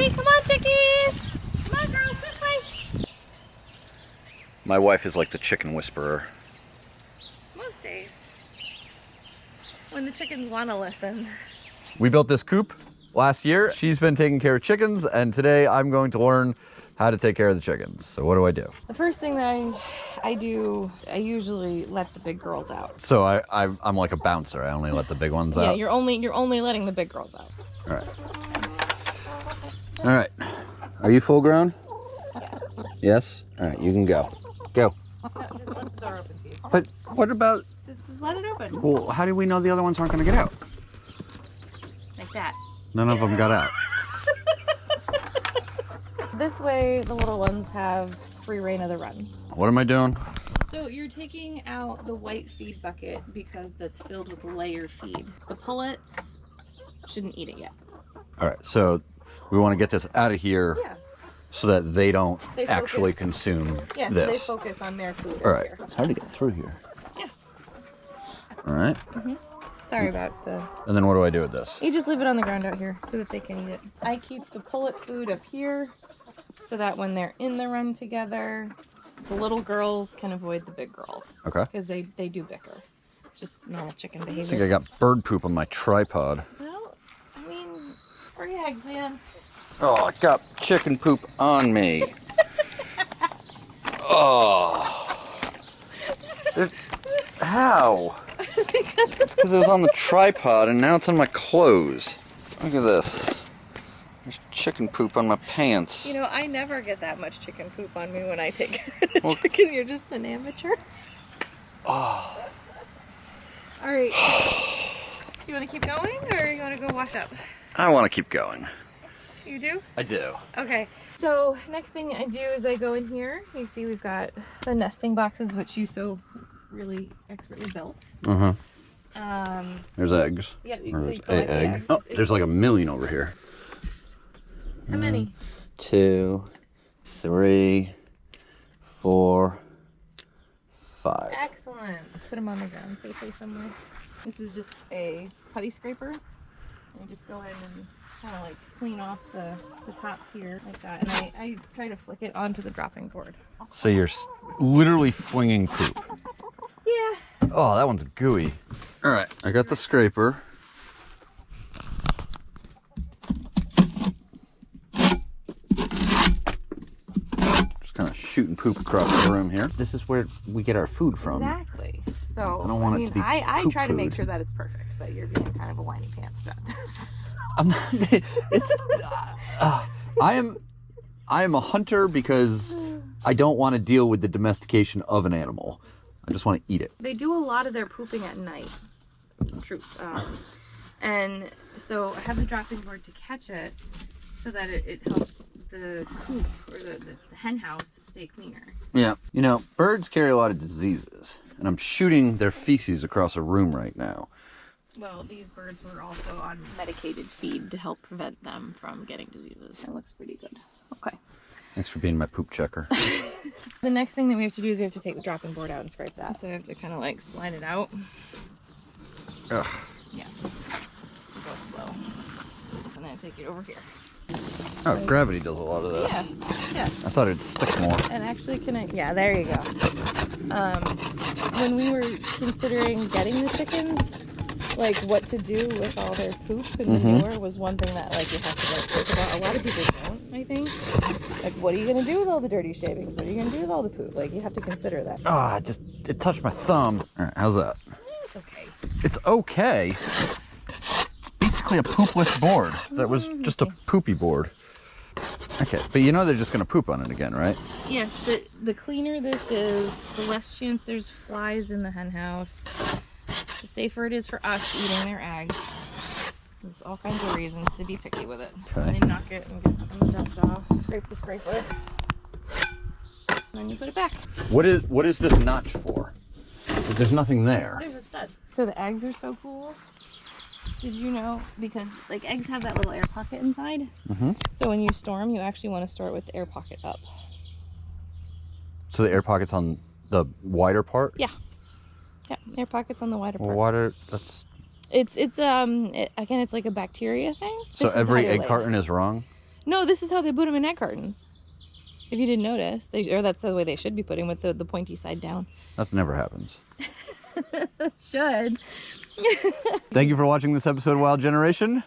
ready? Come on, chickies. Come on, girls, this way. My wife is like the chicken whisperer. Most days. When the chickens want to listen. We built this coop last year. She's been taking care of chickens, and today I'm going to learn how to take care of the chickens. So what do I do? The first thing that I do, I usually let the big girls out. So I'm like a bouncer. I only let the big ones out. Yeah, you're only letting the big girls out. All right. All right. Are you full grown? Yeah. Yes? All right, you can go. Go. No, just let the door open, please. But what about... Just let it open. Well, how do we know the other ones aren't going to get out? Like that. None of them got out. This way, the little ones have free reign of the run. What am I doing? So you're taking out the white feed bucket because that's filled with layer feed. The pullets shouldn't eat it yet. All right, so we want to get this out of here so that they don't actually consume Yeah, so this. they focus on their food. All right, Here. it's hard to get through here. Yeah. All right. Sorry about the... And then what do I do with this? You just leave it on the ground out here so that they can eat it. I keep the pullet food up here so that when they're in the run together, the little girls can avoid the big girls. Okay. Because they do bicker. It's just normal chicken I think behavior. I got bird poop on my tripod. Well, I mean, free eggs, man. Oh, I got chicken poop on me. Oh. How? Because it was on the tripod and now it's on my clothes. Look at this. There's chicken poop on my pants. You know, I never get that much chicken poop on me when I take care of the chicken. You're just an amateur. Oh. All right. You want to keep going or you want to go wash up? I want to keep going. You do? I do. Okay. So next thing I do is I go in here. You see we've got the nesting boxes, which you so really expertly built. There's eggs. Yeah, Or so there's you a collect the egg. eggs. Oh, there's like a million over here. How many? 2, 3, 4, 5. Excellent. Put them on the ground safely somewhere. This is just a putty scraper. And you just go in and kind of like clean off the tops here like that. And I try to flick it onto the dropping board. So you're literally flinging poop. Yeah. Oh, that one's gooey. All right, I got the scraper. Just kind of shooting poop across the room here. This is where we get our food from. Exactly. So I don't want it to be I poop try to make food. sure that it's perfect, but you're being kind of a whiny pants about this. I'm not, it's, I am a hunter because I don't want to deal with the domestication of an animal. I just want to eat it. They do a lot of their pooping at night. Truth. And so I have the dropping board to catch it so that it helps the coop or the hen house stay cleaner. Yeah. You know, birds carry a lot of diseases, and I'm shooting their feces across a room right now. Well, these birds were also on medicated feed to help prevent them from getting diseases. It looks pretty good. Okay. Thanks for being my poop checker. The next thing that we have to do is we have to take the dropping board out and scrape that. So I have to kind of like slide it out. Ugh. Yeah. Go slow. And then take it over here. Oh, gravity does a lot of this. Yeah. Yeah. I thought it'd stick more. And actually connect. Yeah, there you go. When we were considering getting the chickens, like what to do with all their poop and manure was one thing that like you have to like think about. A lot of people don't, I think. Like, what are you gonna do with all the dirty shavings? What are you gonna do with all the poop? Like, you have to consider that. Ah, it touched my thumb. All right, how's that? It's okay. It's okay. It's basically a poopless board. That was just a poopy board. Okay, but you know they're just gonna poop on it again, right? Yes, the cleaner this is, the less chance there's flies in the hen house. The safer it is for us eating their eggs. There's all kinds of reasons to be picky with it. Okay. And then knock it and get some of the dust off. Scrape the scraper. And then you put it back. What is this notch for? There's nothing there. There's a stud. So the eggs are so cool. Did you know? Because like eggs have that little air pocket inside. So when you store them, you actually want to store it with the air pocket up. So the air pocket's on the wider part? Yeah. Yeah, air pockets on the wider part. Well, wider, that's... It's again, it's like a bacteria thing. So This is every how they egg lay. carton is wrong? No, this is how they put them in egg cartons. If you didn't notice, or that's the way they should be putting with the pointy side down. That never happens. Should. Thank you for watching this episode of Wild Generation.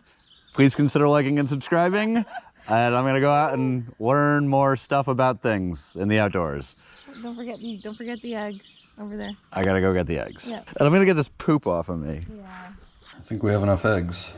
Please consider liking and subscribing. And I'm gonna go out and learn more stuff about things in the outdoors. Don't forget the eggs over there. I gotta go get the eggs. Yeah. And I'm gonna get this poop off of me. Yeah. I think we have enough eggs.